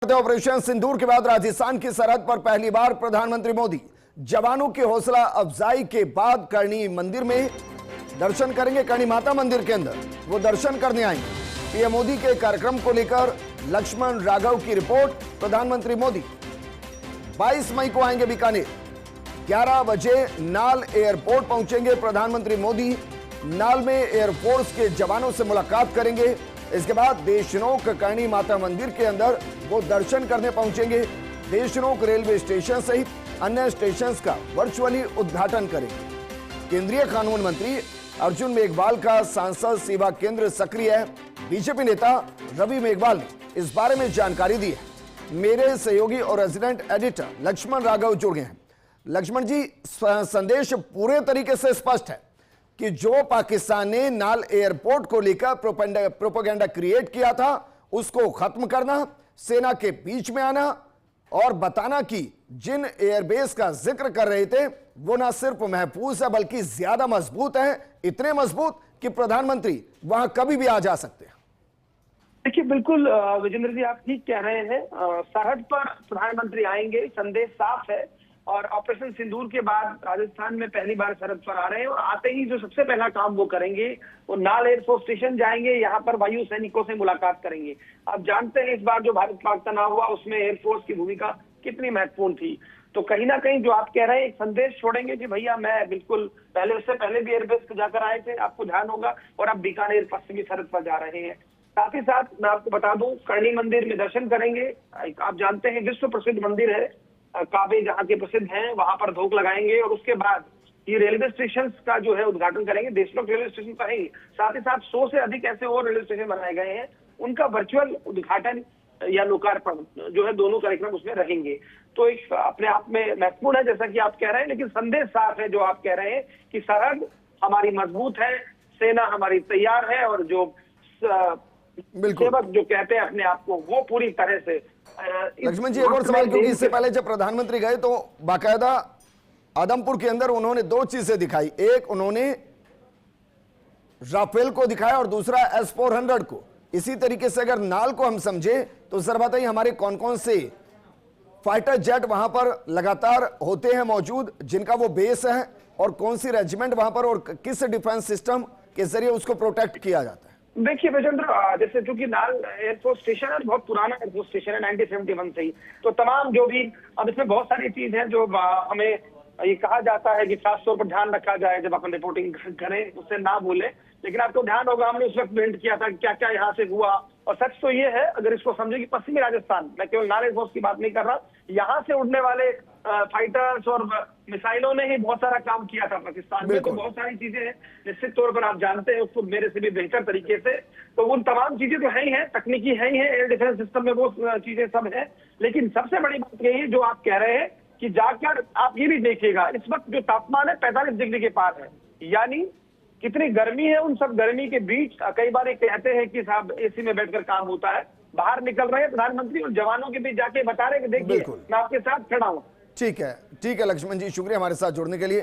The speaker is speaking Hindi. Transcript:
ऑपरेशन सिंदूर के बाद राजस्थान की सरहद पर पहली बार प्रधानमंत्री मोदी जवानों की हौसला अफजाई के बाद करणी मंदिर में दर्शन करेंगे। करणी माता मंदिर के अंदर वो दर्शन करने आएंगे। पीएम मोदी के कार्यक्रम को लेकर लक्ष्मण राघव की रिपोर्ट। प्रधानमंत्री मोदी 22 मई को आएंगे बीकानेर। 11 बजे नाल एयरपोर्ट पहुंचेंगे प्रधानमंत्री मोदी। नाल में एयरफोर्स के जवानों से मुलाकात करेंगे। इसके बाद देशनोक करणी माता मंदिर के अंदर वो दर्शन करने पहुंचेंगे। देशनोक रेलवे स्टेशन सहित अन्य स्टेशन का वर्चुअली उद्घाटन करेंगे। केंद्रीय कानून मंत्री अर्जुन मेघवाल का सांसद सेवा केंद्र सक्रिय है। बीजेपी नेता रवि मेघवाल ने इस बारे में जानकारी दी है। मेरे सहयोगी और रेजिडेंट एडिटर लक्ष्मण राघव जुड़ गए हैं। लक्ष्मण जी, संदेश पूरे तरीके से स्पष्ट है कि जो पाकिस्तान ने नाल एयरपोर्ट को लेकर प्रोपेगेंडा क्रिएट किया था उसको खत्म करना, सेना के बीच में आना और बताना कि जिन एयरबेस का जिक्र कर रहे थे वो ना सिर्फ महफूज है बल्कि ज्यादा मजबूत है। इतने मजबूत कि प्रधानमंत्री वहां कभी भी आ जा सकते हैं। देखिए, बिल्कुल विजेंद्र जी, आप ठीक कह रहे हैं। सरहद पर प्रधानमंत्री आएंगे, संदेश साफ है। और ऑपरेशन सिंदूर के बाद राजस्थान में पहली बार सरहद पर आ रहे हैं और आते ही जो सबसे पहला काम वो करेंगे वो नाल एयरफोर्स स्टेशन जाएंगे। यहाँ पर वायु सैनिकों से मुलाकात करेंगे। आप जानते हैं इस बार जो भारत पाक तनाव हुआ उसमें एयरफोर्स की भूमिका कितनी महत्वपूर्ण थी। तो कहीं ना कहीं जो आप कह रहे हैं एक संदेश छोड़ेंगे कि भैया मैं बिल्कुल पहले, उससे पहले भी एयरबेस पे जाकर आए थे, आपको ध्यान होगा, और अब बीकानेर पश्चिमी सरहद पर जा रहे हैं। साथ ही साथ मैं आपको बता दूं, करणी मंदिर में दर्शन करेंगे। आप जानते हैं विश्व प्रसिद्ध मंदिर है, काबे जहाँ के प्रसिद्ध हैं, वहां पर धोख लगाएंगे और उसके बाद ये रेलवे स्टेशन का जो है उद्घाटन करेंगे। देशनोक रेलवे स्टेशन पर है। साथ ही साथ 100 से अधिक ऐसे और रेलवे स्टेशन बनाए गए हैं, उनका वर्चुअल उद्घाटन या लोकार्पण जो है, दोनों कार्यक्रम उसमें रहेंगे। तो एक अपने आप में महत्वपूर्ण है जैसा कि आप कह रहे हैं, लेकिन संदेश साफ है जो आप कह रहे हैं कि सरहद हमारी मजबूत है, सेना हमारी तैयार है और जो सेवक जो कहते हैं अपने आप को वो पूरी तरह से। लक्ष्मण जी, एक और सवाल, क्योंकि इससे पहले जब प्रधानमंत्री गए तो बाकायदा आदमपुर के अंदर उन्होंने दो चीजें दिखाई। एक उन्होंने राफेल को दिखाया और दूसरा S-400 को। इसी तरीके से अगर नाल को हम समझे तो सर बताइए हमारे कौन कौन से फाइटर जेट वहां पर लगातार होते हैं मौजूद, जिनका वो बेस है, और कौन सी रेजिमेंट वहां पर और किस डिफेंस सिस्टम के जरिए उसको प्रोटेक्ट किया जाता है। देखिए विजेंद्र, जैसे चूंकि नाल एयरफोर्स स्टेशन है, बहुत पुराना एयरफोर्स स्टेशन है, 1971 से ही। तो तमाम जो भी, अब इसमें बहुत सारी चीज है जो हमें ये कहा जाता है कि खास तौर पर ध्यान रखा जाए जब अपन रिपोर्टिंग करें, उससे ना बोले। लेकिन आपको ध्यान होगा हमने उस वक्त प्रिंट किया था क्या क्या यहाँ से हुआ। और सच तो ये है, अगर इसको समझे कि पश्चिमी राजस्थान, मैं केवल नाल एयरफोर्स की बात नहीं कर रहा, यहाँ से उड़ने वाले फाइटर्स और मिसाइलों ने ही बहुत सारा काम किया था पाकिस्तान में। तो बहुत सारी चीजें हैं, निश्चित तौर पर आप जानते हैं उसको मेरे से भी बेहतर तरीके से। तो उन तमाम चीजें तो है ही है, तकनीकी है ही है, एयर डिफेंस सिस्टम में वो चीजें सब है। लेकिन सबसे बड़ी बात यही है जो आप कह रहे हैं कि जाकर आप ये भी देखिएगा, इस वक्त जो तापमान है 45 डिग्री के पार है, यानी कितनी गर्मी है। उन सब गर्मी के बीच कई बार ये कहते हैं कि साहब एसी में बैठकर काम होता है, बाहर निकल रहे हैं प्रधानमंत्री और जवानों के बीच जाके बता रहे हैं कि देखिए मैं आपके साथ खड़ा हूं। ठीक है लक्ष्मण जी, शुक्रिया हमारे साथ जुड़ने के लिए।